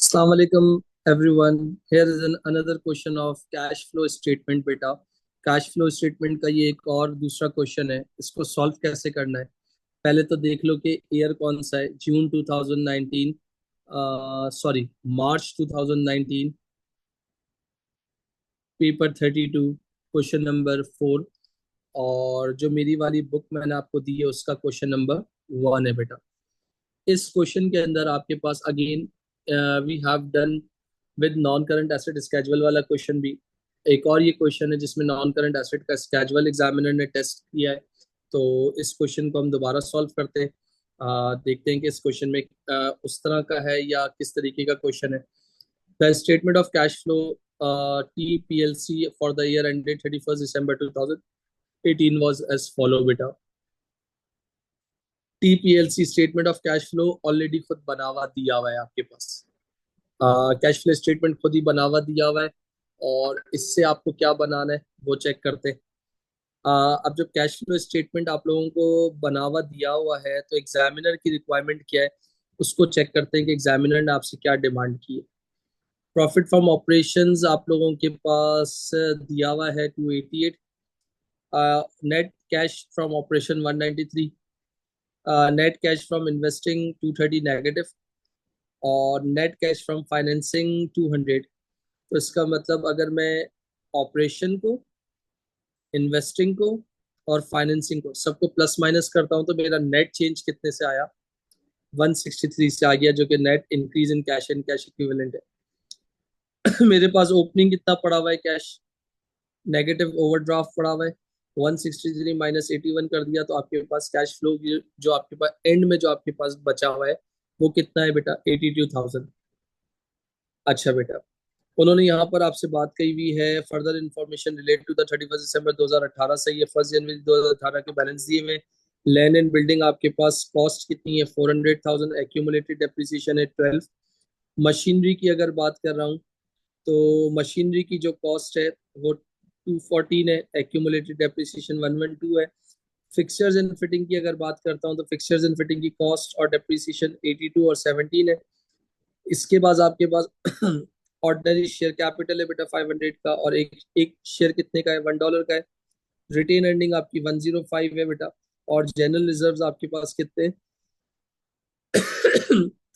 Assalamu alaikum everyone. Here is another question of cash flow statement बेटा. Cash flow statement का ये एक और दूसरा क्वेश्चन है. इसको सॉल्व कैसे करना है? पहले तो देख लो कि ईयर कौन सा है. जून 2019, सॉरी मार्च 2019, पेपर 32, क्वेश्चन नंबर 4. और जो मेरी वाली बुक मैंने आपको दी है उसका क्वेश्चन नंबर 1 है बेटा. इस क्वेश्चन के अंदर आपके पास again we have done with non current asset schedule वाला क्वेश्चन भी. एक और ये क्वेश्चन है जिसमें नॉन करंट एसेट का स्केजुअल एग्जामिनर ने टेस्ट किया है. तो इस क्वेश्चन को हम दोबारा सॉल्व करते हैं. देखते हैं कि इस क्वेश्चन में उस तरह का है या किस तरीके का क्वेश्चन है. The statement of cash flow T P L C for the year ended 31 December 2018 was as follow बेटा. TPLC statement of cash flow already खुद बना हुआ दिया हुआ है आपके पास. कैश फ्लो स्टेटमेंट खुद ही बना हुआ दिया हुआ है. और इससे आपको क्या बनाना है वो चेक करते हैं. अब जब कैश फ्लो स्टेटमेंट आप लोगों को बना हुआ दिया हुआ है तो एग्जामिनर की रिक्वायरमेंट क्या है उसको चेक करते हैं कि एग्जामिनर ने आपसे क्या डिमांड की है. प्रॉफिट फ्रॉम ऑपरेशंस आप लोगों के पास दिया हुआ है 288. Net cash from operation 193. Net cash from investing 230 negative. और नेट कैश फ्रॉम फाइनेंसिंग 200. तो इसका मतलब अगर मैं ऑपरेशन को, इन्वेस्टिंग को और फाइनेंसिंग को सबको प्लस माइनस करता हूँ तो मेरा नेट चेंज कितने से आया? 163 से आ गया, जो कि net increase in cash and cash equivalent है. मेरे पास ओपनिंग कितना पड़ा हुआ है कैश? नेगेटिव ओवरड्राफ्ट पड़ा हुआ है. 163 माइनस 81 कर दिया तो आपके पास कैश फ्लो जो आपके पास एंड में जो आपके पास बचा हुआ है वो कितना है बेटा? 82,000. अच्छा बेटा, उन्होंने यहाँ पर आपसे बात कही हुई है further information relate to the 31 December 2018. सही है. 1 जनवरी 2018 के बैलेंस दिए हुए. लैंड एंड बिल्डिंग आपके पास कॉस्ट कितनी है? 400,000. एक्यूमुलेटेड डेप्रिसिएशन है 12. मशीनरी की अगर बात कर रहा हूँ तो मशीनरी की जो कॉस्ट है वो 214 है. एक्यूमुलेटेड डेप्रिसिएशन 112 है. फिक्सचर्स एंड फिटिंग की अगर बात करता हूँ तो फिक्सचर्स एंड फिटिंग की कॉस्ट और डेप्रिसिएशन 82 और 17 है. इसके बाद आपके पास ऑर्डिनरी शेयर कैपिटल है बेटा 500 का. और एक एक शेयर कितने का है? $1 का है. रिटेन अर्निंग आपकी 105 है बेटा. और जनरल रिजर्व्स आपके पास कितने?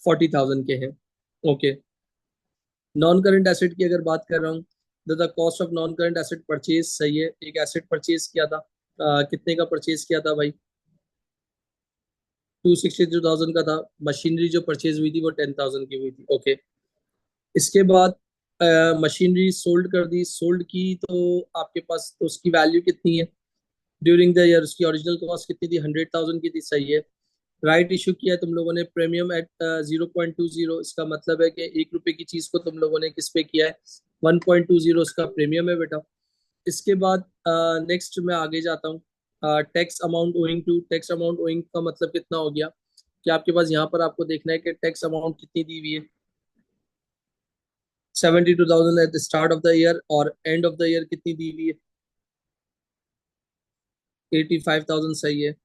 40,000 के हैं. ओके. नॉन करंट एसेट की अगर बात कर रहा हूँ तो the cost of non current asset purchase. सही है. एक एसेट परचेज किया था. कितने का परचेज किया था भाई? 262,000 का था. मशीनरी जो परचेज हुई थी वो 10,000 की हुई थी. ओके. इसके बाद मशीनरी सोल्ड कर दी. सोल्ड की तो आपके पास तो उसकी वैल्यू कितनी है ड्यूरिंग द ईयर? उसकी ओरिजिनल कॉस्ट कितनी थी? 100,000 की थी. सही है. राइट इशू किया है तुम लोगों ने प्रीमियम एट 0.20. इसका मतलब है कि 1 रुपए की चीज को तुम लोगों ने किस पे किया है? 1.20 उसका प्रीमियम है बेटा. इसके बाद नेक्स्ट मैं आगे जाता हूँ. Tax amount owing to. Tax amount owing का मतलब कितना हो गया कि आपके पास यहाँ पर आपको देखना है कि टैक्स अमाउंट कितनी दी हुई है. 72,000 at the start of the year. और एंड ऑफ द ईयर कितनी दी हुई है? 85,000. सही है.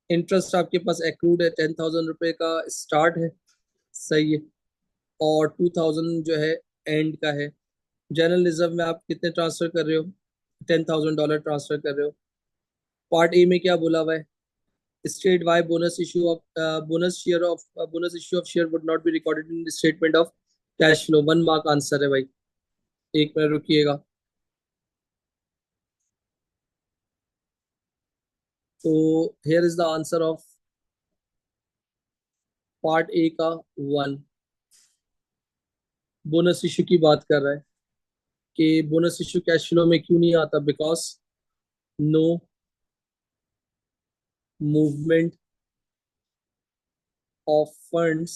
इंटरेस्ट आपके पास एक्रूड है 10,000 रुपए का स्टार्ट है. सही है. और 2,000 जो है एंड का है. जनरल रिजर्व में आप कितने ट्रांसफर कर रहे हो? $10,000 ट्रांसफर कर रहे हो. पार्ट ए में क्या बोला हुआ है? State why bonus issue of bonus issue of share would not be recorded in statement of cash flow. 1 mark answer है भाई. एक मिनट रुकिएगा. तो here is the answer of part A का 1. बोनस इशू की बात कर रहा है कि बोनस इशू कैश फ्लो में क्यों नहीं आता? Because no movement of funds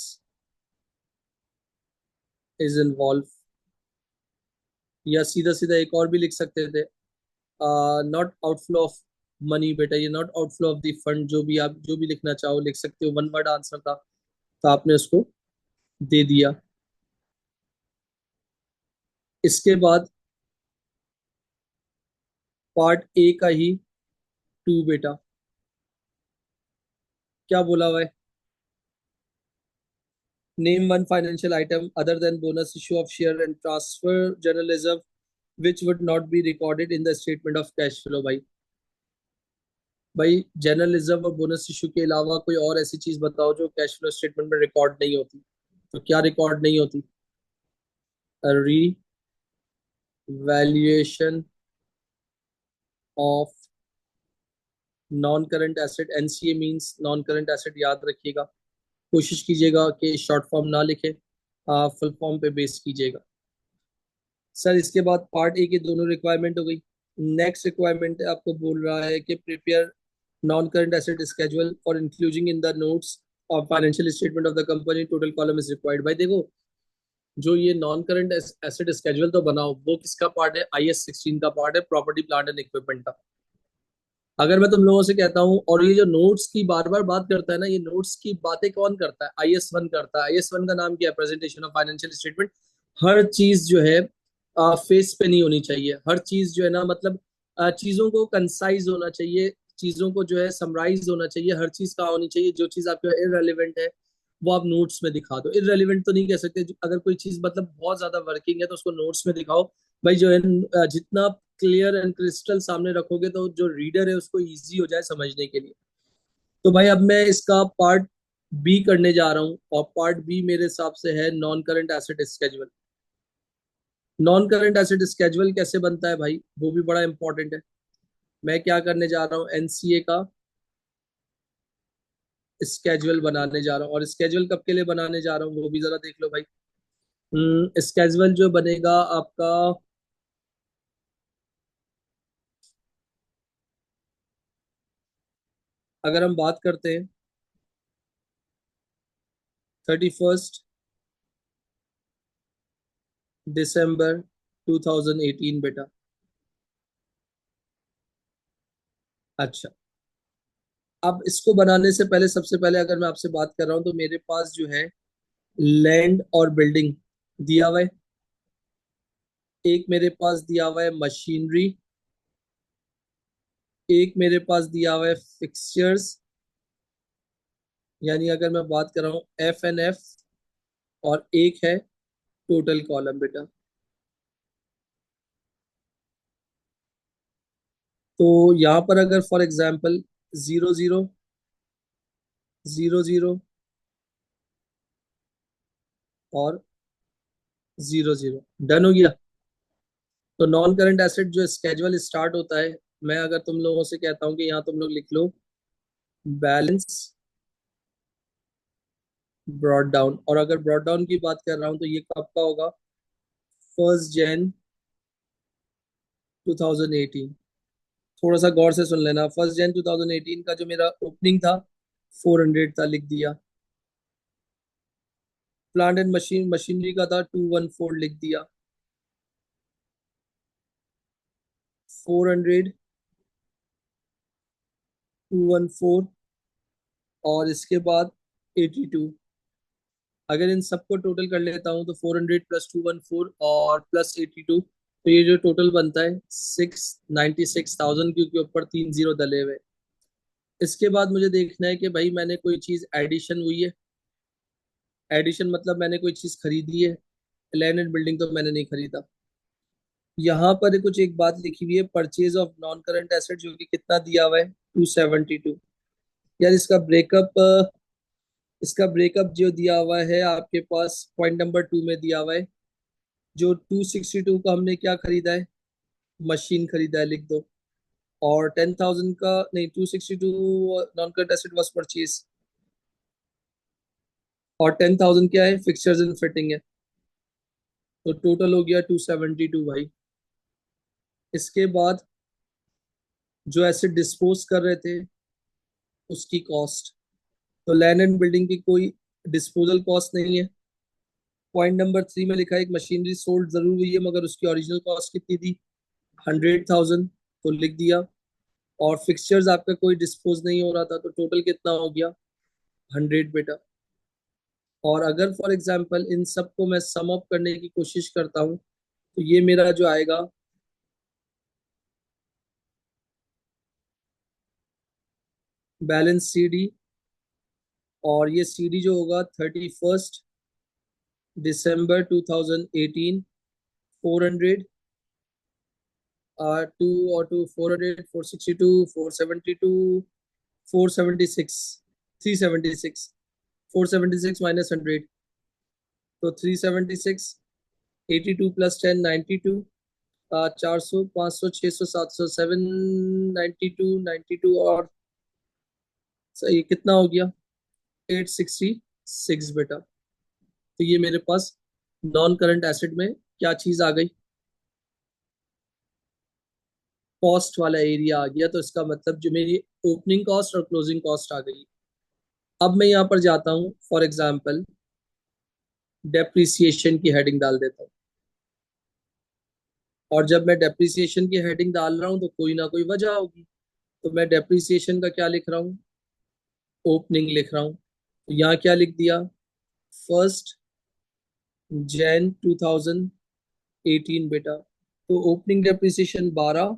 is involve. या सीधा सीधा एक और भी लिख सकते थे, नॉट आउटफ्लो ऑफ मनी. बेटा ये not outflow of the fund, जो भी आप जो भी लिखना चाहो लिख सकते हो. 1 वर्ड आंसर था तो आपने उसको दे दिया. इसके बाद पार्ट ए का ही 2 बेटा. क्या बोला हुआ है? Name one financial item other than bonus issue of share and transfer journalism which would not be recorded in the statement of cash flow. भाई भाई जर्नलिज्म और बोनस इशू के अलावा कोई और ऐसी चीज बताओ जो कैश फ्लो स्टेटमेंट में रिकॉर्ड नहीं होती। तो क्या रिकॉर्ड नहीं होती? Revaluation of non current asset. NCA means non current asset, याद रखिएगा। कोशिश कीजिएगा कि शॉर्ट फॉर्म ना लिखे, फुल फॉर्म पे बेस कीजिएगा। सर इसके बाद पार्ट ए की दोनों रिक्वायरमेंट हो गई। नेक्स्ट रिक्वायरमेंट आपको बोल रहा है कि prepare non current asset schedule for including in the notes of financial statement of the company, total column is required. भाई देखो, जो ये नॉन करंट एसेट स्केड्यूल तो बनाओ, वो किसका पार्ट है? IS 16 का पार्ट है, प्रॉपर्टी प्लांट एंड इक्विपमेंट का। अगर मैं तुम लोगों से कहता हूँ, और ये जो नोट्स की बार बार बात करता है ना, ये नोट्स की बातें कौन करता है? IS 1 करता है। IS 1 का नाम क्या है? Presentation of financial statement. हर चीज जो है फेस पे नहीं होनी चाहिए। हर चीज जो है ना, मतलब चीजों को कंसाइज होना चाहिए, चीजों को जो है समराइज होना चाहिए। हर चीज कहाँ होनी चाहिए? जो चीज आपके इररेलेवेंट है वो आप नोट्स में दिखा दो। इररेलेवेंट तो नहीं कह सकते, अगर कोई चीज मतलब बहुत ज्यादा वर्किंग है तो उसको नोट्स में दिखाओ। भाई जो है जितना क्लियर एंड क्रिस्टल सामने रखोगे तो जो रीडर है उसको इजी हो जाए समझने के लिए। तो भाई अब मैं इसका पार्ट बी करने जा रहा हूँ, और पार्ट बी मेरे हिसाब से है non current asset schedule. Non current asset schedule कैसे बनता है भाई, वो भी बड़ा इंपॉर्टेंट है। मैं क्या करने जा रहा हूँ? एनसीए का स्केजुअल बनाने जा रहा हूँ। और स्केजुअल कब के लिए बनाने जा रहा हूँ वो भी जरा देख लो भाई। स्केजुअल जो बनेगा आपका, अगर हम बात करते हैं 31 दिसंबर 2018 बेटा। अच्छा, अब इसको बनाने से पहले, सबसे पहले अगर मैं आपसे बात कर रहा हूं तो मेरे पास जो है लैंड और बिल्डिंग दिया हुआ है। एक मेरे पास दिया हुआ है मशीनरी। एक मेरे पास दिया हुआ है फिक्सचर्स, यानी अगर मैं बात कर रहा हूँ F&F। और एक है टोटल कॉलम बेटा। तो यहाँ पर अगर फॉर एग्जांपल 00, 00 और 00 डन हो गया। तो नॉन करंट एसेट जो स्केजुअल स्टार्ट होता है, मैं अगर तुम लोगों से कहता हूँ कि यहाँ तुम लोग लिख लो बैलेंस ब्रॉड डाउन, और अगर ब्रॉड डाउन की बात कर रहा हूँ तो ये कब का होगा? 1 जनवरी 2018। थोड़ा सा गौर से सुन लेना। 1 जनवरी 2018 का जो मेरा ओपनिंग था 400 था, लिख दिया। प्लांट एंड मशीनरी का था 214, लिख दिया। 400, 214, और इसके बाद 82। अगर इन सबको टोटल कर लेता हूँ तो 400 प्लस 214 और प्लस 82, तो ये जो टोटल बनता है 696,000, क्योंकि ऊपर 30 दले हुए। इसके बाद मुझे देखना है कि भाई मैंने कोई चीज एडिशन हुई है। एडिशन मतलब मैंने कोई चीज खरीदी है। लैंड एंड बिल्डिंग तो मैंने नहीं खरीदा। यहाँ पर कुछ एक बात लिखी हुई है, purchase of non current asset, जो कि कितना दिया हुआ है? 272। यार इसका ब्रेकअप जो दिया हुआ है आपके पास पॉइंट नंबर 2 में दिया हुआ है। जो 262 का हमने क्या खरीदा है? मशीन खरीदा है, लिख दो। और 10,000 का नहीं, 262 non current asset was purchase, और 10,000 क्या है? फिक्सचर्स एंड फिटिंग है। तो टोटल हो गया 272 भाई। इसके बाद जो एसेट डिस्पोज कर रहे थे उसकी कॉस्ट। तो लैंड एंड बिल्डिंग की कोई डिस्पोजल कॉस्ट नहीं है। पॉइंट नंबर 3 में लिखा है एक मशीनरी सोल्ड जरूर हुई है, मगर उसकी ओरिजिनल कॉस्ट कितनी थी? 100,000, तो लिख दिया। और फिक्सचर्स आपका कोई डिस्पोज नहीं हो रहा था, तो टोटल कितना हो गया? 100 बेटा। और अगर फॉर एग्जाम्पल इन सबको मैं सम अप करने की कोशिश करता हूँ तो ये मेरा जो आएगा, बैलेंस CD। और ये CD जो होगा 31 दिसंबर 2018 400 टू और टू 400 462 472 476 376 476 माइनस 100 तो 376 82 प्लस 10 92 400 500 600 700 792 और सही कितना हो गया 866 बेटा। तो ये मेरे पास नॉन करंट एसेट में क्या चीज आ गई, कॉस्ट वाला एरिया आ गया। तो इसका मतलब जो मेरी ओपनिंग कॉस्ट और क्लोजिंग कॉस्ट आ गई। अब मैं यहाँ पर जाता हूँ, फॉर एग्जाम्पल डेप्रिसिएशन की हेडिंग डाल देता हूँ। और जब मैं डेप्रिसिएशन की हेडिंग डाल रहा हूँ तो कोई ना कोई वजह होगी। तो मैं डेप्रिसिएशन का क्या लिख रहा हूँ, ओपनिंग लिख रहा हूँ। तो यहाँ क्या लिख दिया, 1 जैन 2018 बेटा। तो ओपनिंग डेप्रिसिएशन 12,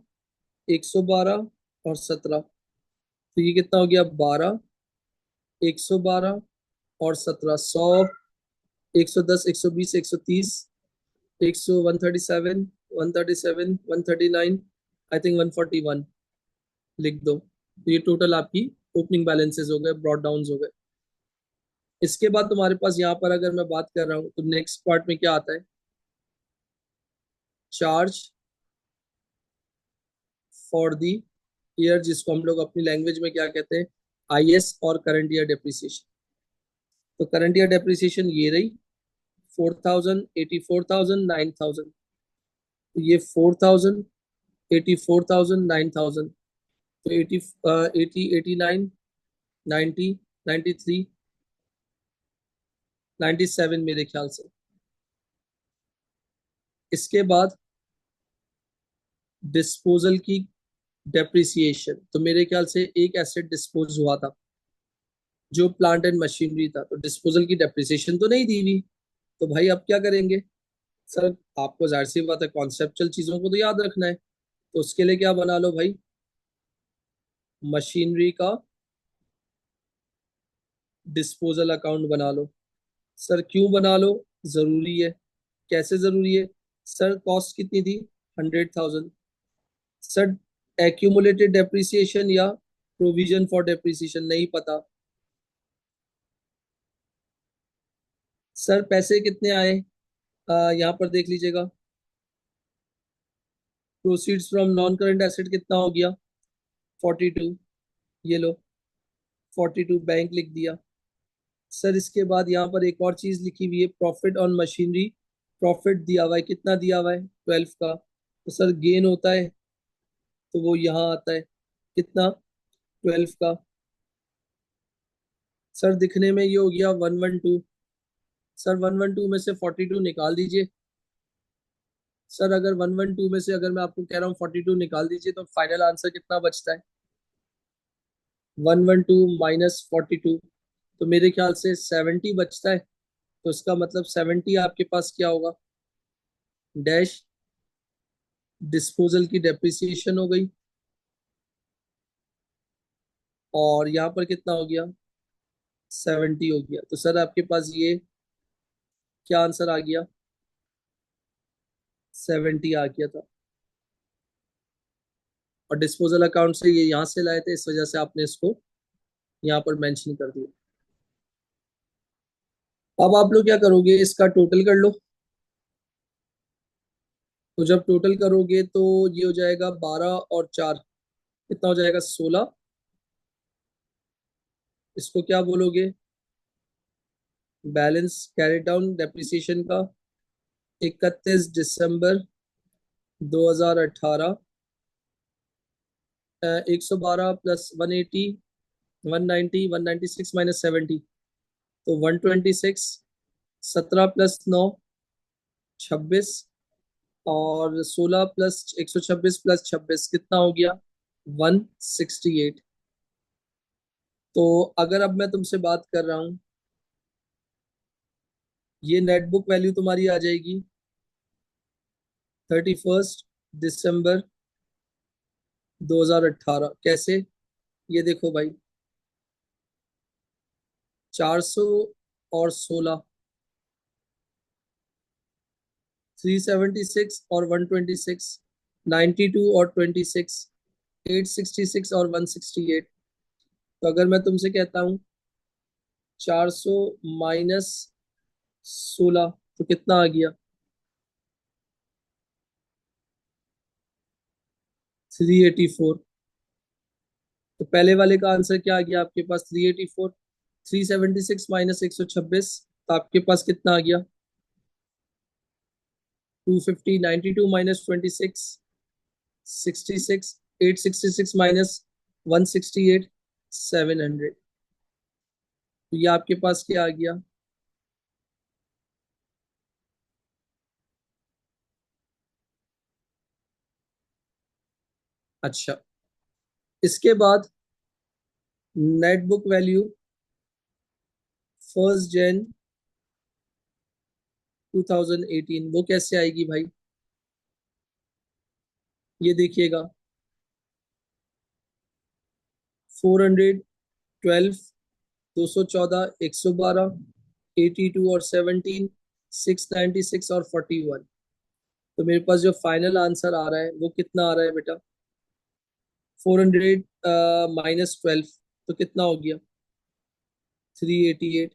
112 और 17। तो ये कितना हो गया, 12, 112 और 17, 100, 110, 120, 130, 100, 137, 137, 139, आई थिंक 141 लिख दो। तो ये टोटल आपकी ओपनिंग बैलेंसेस हो गए, ब्रॉड डाउन हो गए। इसके बाद तुम्हारे पास यहाँ पर अगर मैं बात कर रहा हूँ तो नेक्स्ट पार्ट में क्या आता है, चार्ज फॉर द ईयर, जिसको हम लोग अपनी लैंग्वेज में क्या कहते हैं, आईएस और करंट ईयर डेप्रिसिएशन। तो करंट ईयर डेप्रिसिएशन ये रही 4000, 84,000, 9000। तो ये 4000, 84,000, 9000। तो 89, 90, 93, 97 मेरे ख्याल से। इसके बाद डिस्पोजल की डेप्रिसिएशन, तो मेरे ख्याल से एक एसेट डिस्पोज हुआ था जो प्लांट एंड मशीनरी था, तो डिस्पोजल की डेप्रिसिएशन तो नहीं दी हुई। तो भाई अब क्या करेंगे सर, आपको जाहिर सी बात है कॉन्सेप्चुअल चीजों को तो याद रखना है। तो उसके लिए क्या बना लो भाई, मशीनरी का डिस्पोजल अकाउंट बना लो। सर क्यों बना लो, जरूरी है। कैसे जरूरी है सर, कॉस्ट कितनी थी, 100,000। सर एक्यूमुलेटेड डेप्रिसिएशन या प्रोविजन फॉर डेप्रिसिएशन, नहीं पता। सर पैसे कितने आए, यहाँ पर देख लीजिएगा, proceeds from non current asset कितना हो गया, 42। ये लो 42 बैंक लिख दिया। सर इसके बाद यहाँ पर एक और चीज लिखी हुई है, प्रॉफिट ऑन मशीनरी। प्रॉफिट दिया हुआ है, कितना दिया हुआ है, 12 का। तो सर गेन होता है तो वो यहाँ आता है, कितना, 12 का। सर दिखने में ये हो गया 112। सर 112 में से 42 निकाल दीजिए। सर अगर 112 में से अगर मैं आपको कह रहा हूँ 42 निकाल दीजिए तो फाइनल आंसर कितना बचता है, 112 माइनस 42। तो मेरे ख्याल से 70 बचता है। तो इसका मतलब 70 आपके पास क्या होगा, डैश डिस्पोजल की डेप्रिसिएशन हो गई। और यहाँ पर कितना हो गया, 70 हो गया। तो सर आपके पास ये क्या आंसर आ गया, 70 आ गया था। और डिस्पोजल अकाउंट से ये यहाँ से लाए थे, इस वजह से आपने इसको यहाँ पर मेंशन कर दिया। अब आप लोग क्या करोगे, इसका टोटल कर लो। तो जब टोटल करोगे तो ये हो जाएगा 12 और 4, कितना हो जाएगा, 16। इसको क्या बोलोगे, बैलेंस कैरी डाउन डेप्रिसिएशन का, 31 दिसंबर 2018। 112 प्लस 180, 190, 196 माइनस 70, तो 126। 17 प्लस 9, 26। और 16 प्लस 126 प्लस 26 कितना हो गया, 168। तो अगर अब मैं तुमसे बात कर रहा हूँ, ये नेटबुक वैल्यू तुम्हारी आ जाएगी 31 दिसंबर 2018। कैसे, ये देखो भाई, 400 और 16, 376 और 126, 92 और 26, 866 और 168। तो अगर मैं तुमसे कहता हूँ 400 माइनस 16 तो कितना आ गया? 384। तो पहले वाले का आंसर क्या आ गया आपके पास? 384। 376 माइनस 126, तो आपके पास कितना आ गया? 250। 92 माइनस 26, 66। 866 माइनस 168, 700। तो ये आपके पास क्या आ गया? अच्छा, इसके बाद नेट बुक वैल्यू 1 जन 2018 वो कैसे आएगी भाई? ये देखिएगा, 412, 214, 112, 82 और 17, 696 और 41। तो मेरे पास जो फाइनल आंसर आ रहा है वो कितना आ रहा है बेटा? 400 माइनस 12 तो कितना हो गया? 388।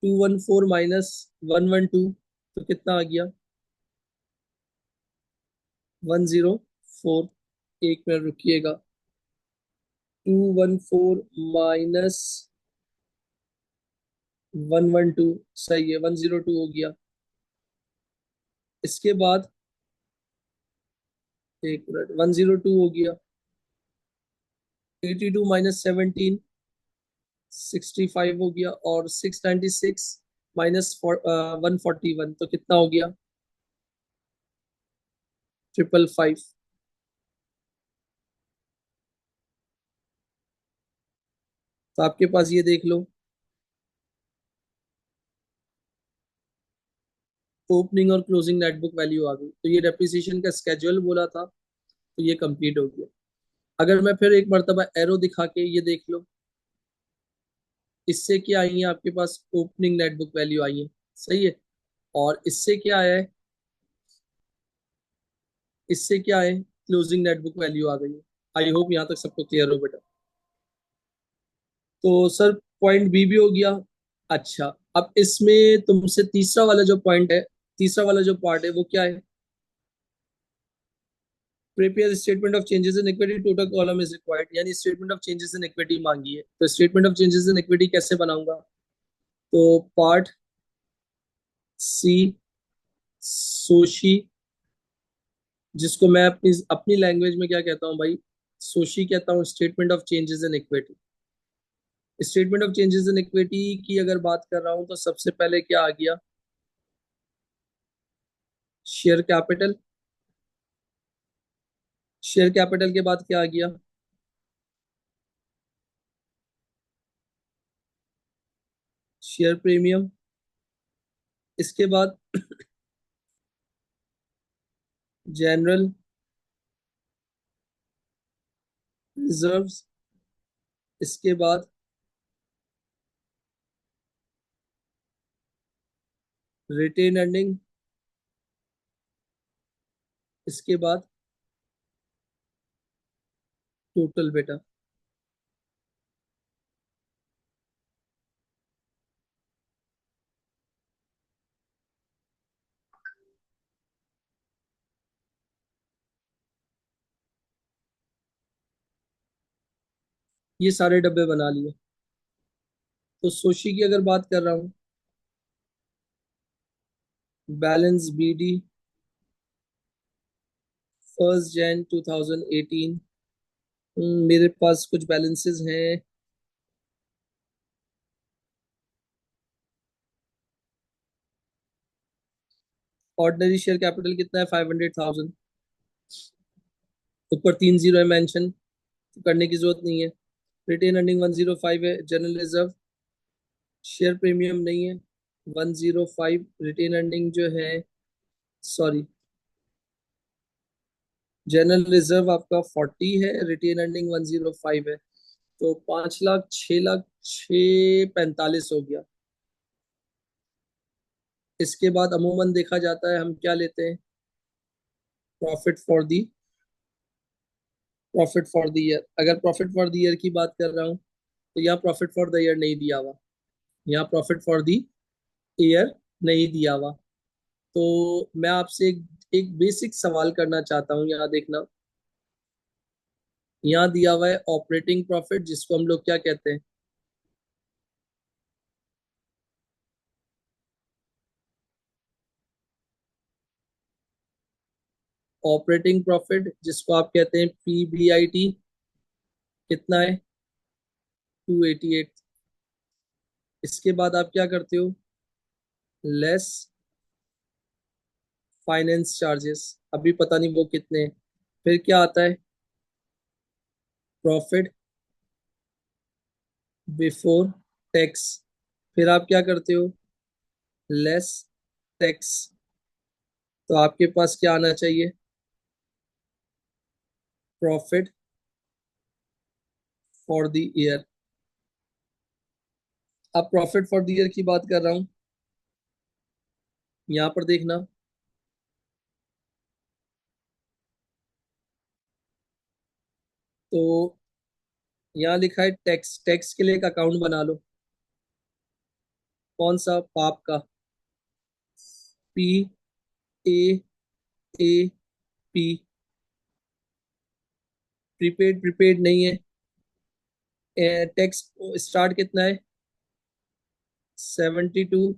214 माइनस 112 तो कितना आ गया? 104। एक मिनट रुकिएगा। 214 माइनस 112, सही है, 102 हो गया। इसके बाद एक मिनट, 102 हो गया। 82 माइनस 17, 65 हो गया। और 696 माइनस 141 तो कितना हो गया? 555। तो आपके पास ये देख लो, ओपनिंग और क्लोजिंग नेटबुक वैल्यू आ गई। तो ये डेप्रिसिएशन का स्केड्यूल बोला था, तो ये कंप्लीट हो गया। अगर मैं फिर एक मर्तबा एरो दिखा के ये देख लो, इससे क्या आई है आपके पास? ओपनिंग नेटबुक वैल्यू आई है, सही है। और इससे क्या आया है? इससे क्या है? क्लोजिंग नेटबुक वैल्यू आ गई है। आई होप यहाँ तक सबको क्लियर हो बेटा। तो सर पॉइंट बी भी हो गया। अच्छा, अब इसमें तुमसे तीसरा वाला जो पॉइंट है, तीसरा वाला जो पार्ट है वो क्या है? Prepare statement of changes in equity, total column is required, यानी statement of changes in equity मांगी है। तो statement of changes in equity कैसे बनाऊंगा? तो पार्ट सी, सोशी, जिसको मैं अपनी अपनी लैंग्वेज में क्या कहता हूँ भाई? सोशी कहता हूँ, statement of changes in equity. Statement of changes in equity की अगर बात कर रहा हूँ तो सबसे पहले क्या आ गया? Share capital. शेयर कैपिटल के बाद क्या आ गया? Share premium. इसके बाद जनरल रिजर्व्स। इसके बाद रिटेन अर्निंग। इसके बाद टोटल बेटा। ये सारे डब्बे बना लिए। तो सोशी की अगर बात कर रहा हूँ, बैलेंस बीडी 1 जन 2018। मेरे पास कुछ बैलेंसेस हैं। ऑर्डिनरी शेयर कैपिटल कितना है? 500,000। ऊपर 3 जीरो है मेंशन, तो करने की जरूरत नहीं है। रिटेन अर्निंग 105 है। जनरल रिजर्व, शेयर प्रीमियम नहीं है। 105 रिटेन अर्निंग जो है, सॉरी, जनरल रिजर्व आपका 40 है, रिटेन अर्निंग 105 है। तो 5 लाख, 6 लाख, 645 हो गया। इसके बाद अमूमन देखा जाता है हम क्या लेते हैं, प्रॉफिट फॉर द ईयर। अगर प्रॉफिट फॉर द ईयर की बात कर रहा हूँ तो यहाँ प्रॉफिट फॉर द ईयर नहीं दिया हुआ, यहाँ प्रॉफिट फॉर द ईयर नहीं दिया हुआ। तो मैं आपसे एक बेसिक सवाल करना चाहता हूँ, यहाँ देखना। यहाँ दिया हुआ है ऑपरेटिंग प्रॉफिट, जिसको हम लोग क्या कहते हैं, ऑपरेटिंग प्रॉफिट, जिसको आप कहते हैं पीबीआईटी। कितना है? 288। इसके बाद आप क्या करते हो, लेस फाइनेंस चार्जेस, अभी पता नहीं वो कितने हैं। फिर क्या आता है, प्रॉफिट बिफोर टैक्स। फिर आप क्या करते हो, लेस टैक्स। तो आपके पास क्या आना चाहिए, प्रॉफिट फॉर द ईयर। अब प्रॉफिट फॉर द ईयर की बात कर रहा हूं, यहाँ पर देखना। तो यहाँ लिखा है टैक्स, टैक्स के लिए एक अकाउंट बना लो। कौन सा, पाप का, P A A P. Prepaid, prepaid नहीं है। टैक्स स्टार्ट कितना है, 72।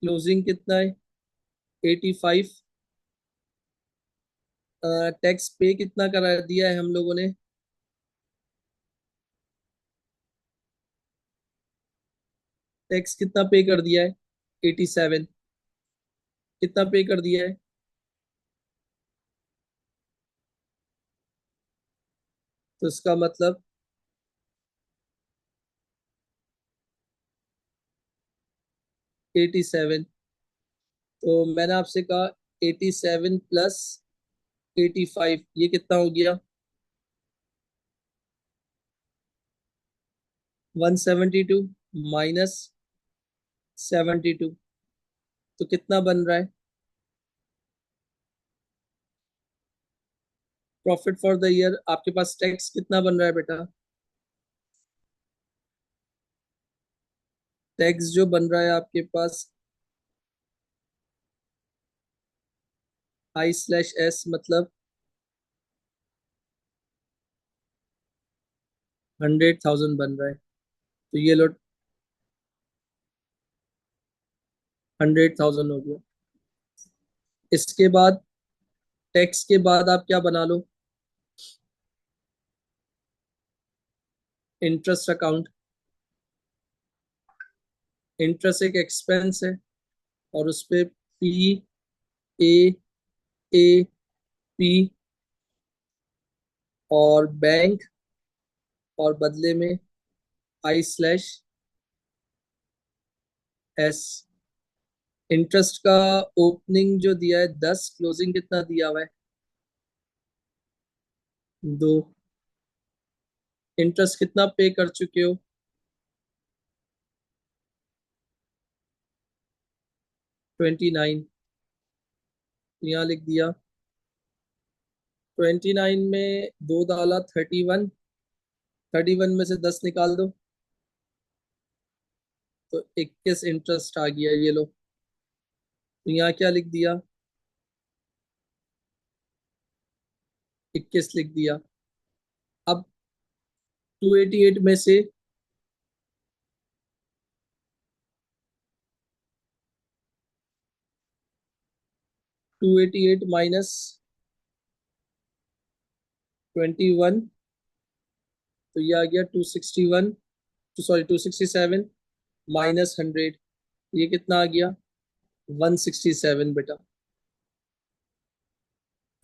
क्लोजिंग कितना है, 85। टैक्स पे कितना करा दिया है हम लोगों ने, टैक्स कितना पे कर दिया है, 87। कितना पे कर दिया है, तो इसका मतलब 87। तो मैंने आपसे कहा 87 प्लस 85, ये कितना हो गया, 172 माइनस 72। तो कितना बन रहा है, प्रॉफिट फॉर द ईयर आपके पास टैक्स कितना बन रहा है बेटा, टैक्स जो बन रहा है आपके पास, I/S मतलब 100,000 बन रहा है। तो ये लो, 100,000 हो गया। इसके बाद, टैक्स के बाद आप क्या बना लो, इंटरेस्ट अकाउंट। इंटरेस्ट एक एक्सपेंस है, और उस पे PAAP, और बैंक, और बदले में I/S। इंटरेस्ट का ओपनिंग जो दिया है 10, क्लोजिंग कितना दिया हुआ है, 2। इंटरेस्ट कितना पे कर चुके हो, 29। यहाँ लिख दिया, 29 में दो डाला, 31। 31 में से 10 निकाल दो, तो 21 इंटरेस्ट आ गया, ये लो। तो यहाँ क्या लिख दिया, 21 लिख दिया। अब 288 में से 288 माइनस 21, तो ये आ गया 261, सॉरी 267 माइनस 100, ये कितना आ गया, 167 बेटा।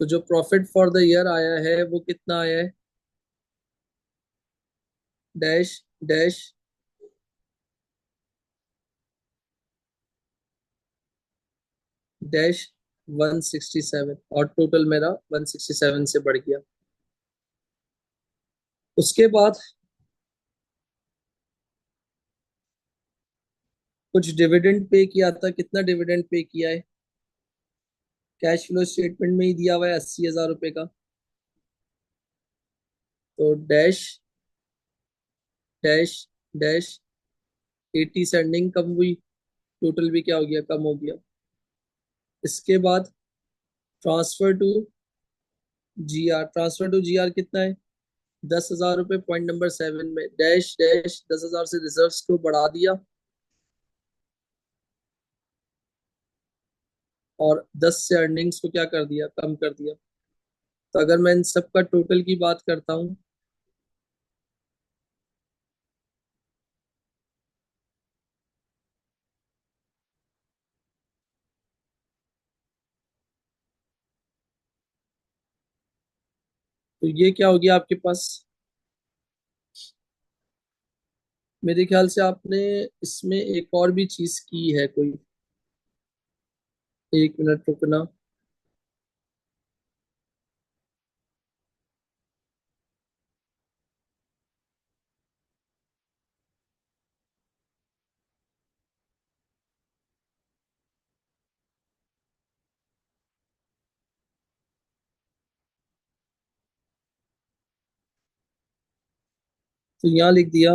तो जो प्रॉफिट फॉर द ईयर आया है वो कितना आया है, डैश डैश डैश 167, और टोटल मेरा 167 से बढ़ गया। उसके बाद कुछ डिविडेंड पे किया था, कितना डिविडेंड पे किया है? कैश फ्लो स्टेटमेंट में ही दिया हुआ है 80,000 रुपए का। तो डैश डैश डैश 80 से अर्निंग कम हुई, टोटल भी क्या हो गया, कम हो गया। इसके बाद transfer to GR, transfer to GR कितना है? 10,000 रुपये। पॉइंट नंबर 7 में डैश डैश 10,000 से रिजर्व्स को बढ़ा दिया और 10 से अर्निंग्स को क्या कर दिया, कम कर दिया। तो अगर मैं इन सब का टोटल की बात करता हूँ, तो ये क्या हो गया आपके पास? मेरे ख्याल से आपने इसमें एक और भी चीज की है कोई। एक मिनट रुकना। तो यहाँ लिख दिया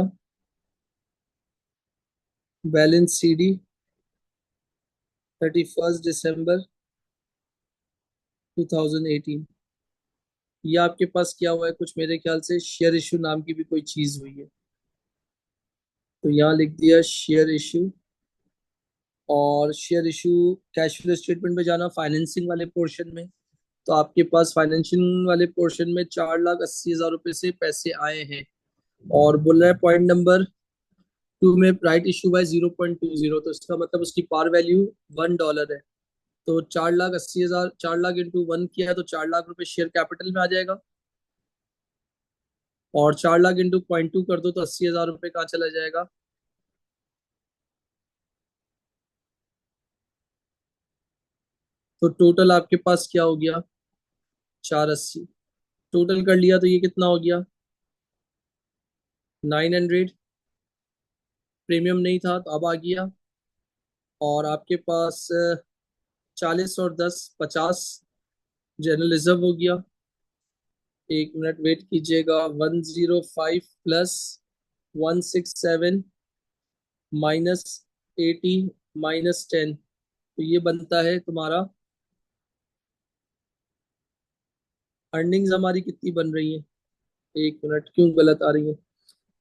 बैलेंस सीडी 31 दिसंबर 2018। ये आपके पास क्या हुआ है, कुछ मेरे ख्याल से शेयर इशू नाम की भी कोई चीज हुई है। तो यहाँ लिख दिया शेयर इशू। और share issue cash flow statement में जाना फाइनेंसिंग वाले पोर्शन में। तो आपके पास फाइनेंशियल वाले पोर्शन में 4,80,000 रुपये से पैसे आए हैं। और बोल रहा है पॉइंट नंबर 2 में राइट इशू बाय 0.20, तो इसका मतलब उसकी पार वैल्यू $1 है। तो 4,80,000, 4 लाख इंटू 1 किया तो 4 लाख रुपए शेयर कैपिटल में आ जाएगा। और 4 लाख इंटू 0.2 कर दो तो 80,000 रुपये कहाँ चला जाएगा? तो टोटल आपके पास क्या हो गया? 480। टोटल कर लिया तो ये कितना हो गया? 900। प्रीमियम नहीं था तो अब आ गया। और आपके पास 40 और 10 50 जनरल रिजर्व हो गया। एक मिनट वेट कीजिएगा। 105 प्लस 167 -80 -10, तो ये बनता है तुम्हारा। अर्निंग्स हमारी कितनी बन रही है? एक मिनट, क्यों गलत आ रही है?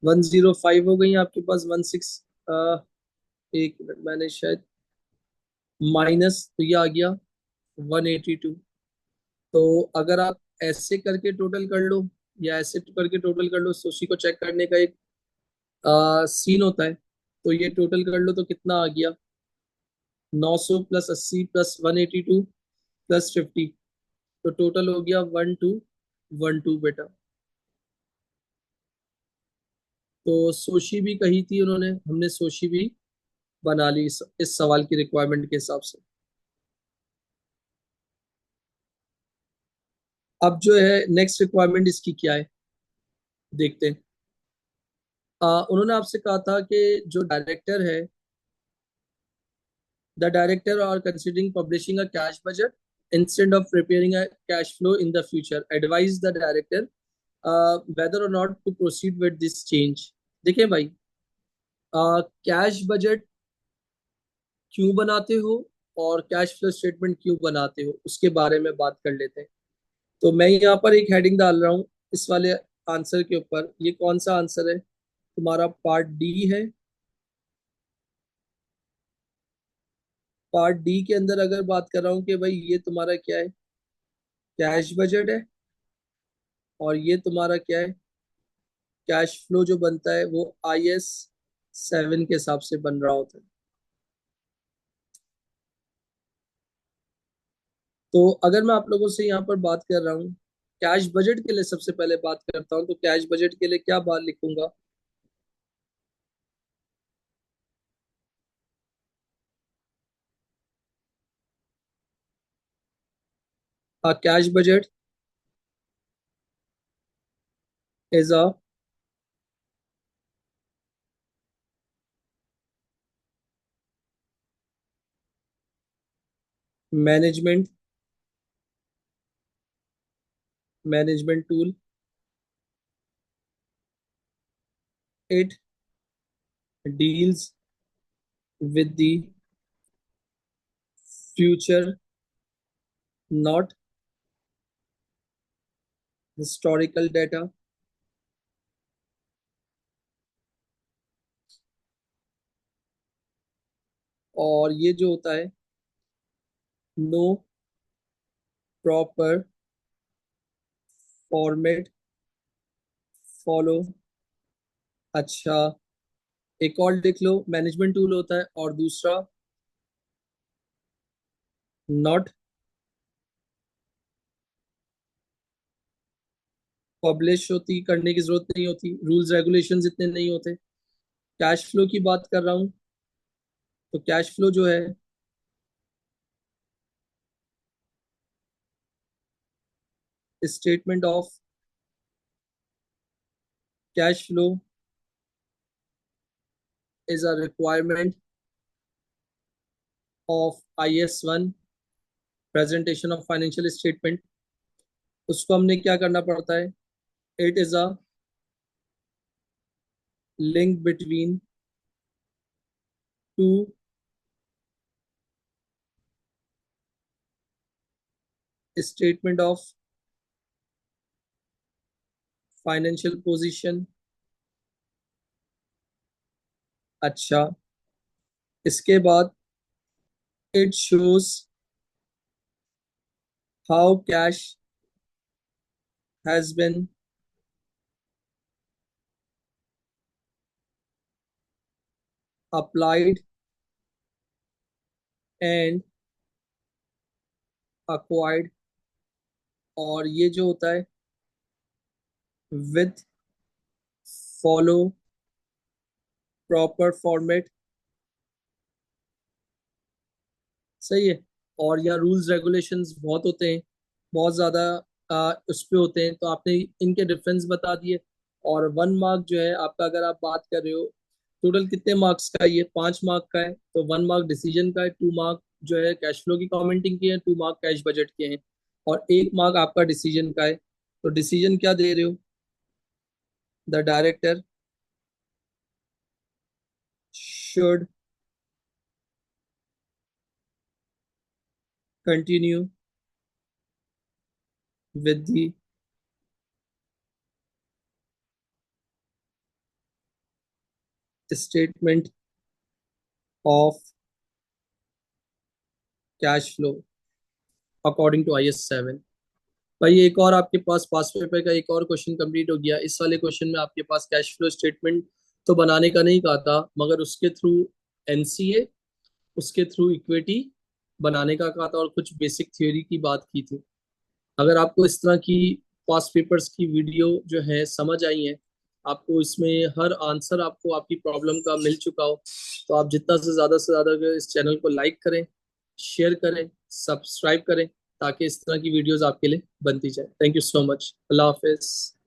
105 हो गई आपके पास, 16। एक मिनट, मैंने शायद माइनस, तो ये आ गया 182। तो अगर आप ऐसे करके टोटल कर लो या ऐसे करके टोटल कर लो, तो उसी को चेक करने का एक सीन होता है। तो ये टोटल कर लो तो कितना आ गया? 900 प्लस 80 प्लस 182 प्लस 50, तो टोटल हो गया 1212 बेटा। तो सोशी भी कही थी उन्होंने, हमने सोशी भी बना ली इस सवाल की रिक्वायरमेंट के हिसाब से। अब जो है नेक्स्ट रिक्वायरमेंट इसकी क्या है, देखते हैं। उन्होंने आपसे कहा था कि जो डायरेक्टर है, the director are considering publishing a cash budget instead of preparing a cash flow in the future, advise the director whether or not to proceed with this change. देखिए भाई, कैश बजट क्यों बनाते हो और cash flow statement क्यों बनाते हो, उसके बारे में बात कर लेते हैं। तो मैं यहाँ पर एक हेडिंग डाल रहा हूँ इस वाले आंसर के ऊपर। ये कौन सा आंसर है? तुम्हारा पार्ट डी है। पार्ट डी के अंदर अगर बात कर रहा हूँ कि भाई ये तुम्हारा क्या है, कैश बजट है। और ये तुम्हारा क्या है, कैश फ्लो जो बनता है वो IS 7 के हिसाब से बन रहा होता है। तो अगर मैं आप लोगों से यहाँ पर बात कर रहा हूँ कैश बजट के लिए, सबसे पहले बात करता हूँ, तो कैश बजट के लिए क्या बात लिखूंगा? Cash budget is a management management tool, it deals with the future, not historical data. और ये जो होता है, नो प्रॉपर फॉर्मेट फॉलो। अच्छा, एक और लिख लो, मैनेजमेंट टूल होता है और दूसरा नॉट पब्लिश होती, करने की जरूरत नहीं होती, रूल्स रेगुलेशंस इतने नहीं होते। कैश फ्लो की बात कर रहा हूँ, तो कैश फ्लो जो है, statement of cash flow is a requirement of IS 1, presentation of financial statement. उसको हमने क्या करना पड़ता है, it is a link between two statement of financial position. अच्छा, इसके बाद it shows how cash has been applied and acquired। और ये जो होता है, विथ फॉलो प्रॉपर फॉर्मेट। सही है। और यहाँ रूल्स रेगुलेशंस बहुत होते हैं, बहुत ज़्यादा उस पे होते हैं, तो आपने इनके डिफरेंस बता दिए। और 1 मार्क जो है आपका, अगर आप बात कर रहे हो, टोटल कितने मार्क्स का है, ये 5 मार्क का है। तो 1 मार्क डिसीजन का है, 2 मार्क जो है कैश फ्लो की कमेंटिंग की है, 2 मार्क कैश बजट के हैं, और 1 मार्क आपका डिसीजन का है। तो डिसीजन क्या दे रहे हो, the director should continue with the statement of cash flow according to IS 7। भाई एक और आपके पास पास पेपर का एक और क्वेश्चन कंप्लीट हो गया। इस वाले क्वेश्चन में आपके पास कैश फ्लो स्टेटमेंट तो बनाने का नहीं कहा था, मगर उसके थ्रू NCA, उसके थ्रू इक्विटी बनाने का कहा था, और कुछ बेसिक थ्योरी की बात की थी। अगर आपको इस तरह की पास्ट पेपर्स की वीडियो जो है समझ आई है, आपको इसमें हर आंसर आपको आपकी प्रॉब्लम का मिल चुका हो, तो आप जितना से ज़्यादा इस चैनल को लाइक करें, शेयर करें, सब्सक्राइब करें, ताकि इस तरह की वीडियोस आपके लिए बनती जाए। Thank you so much. Allah हाफिज़।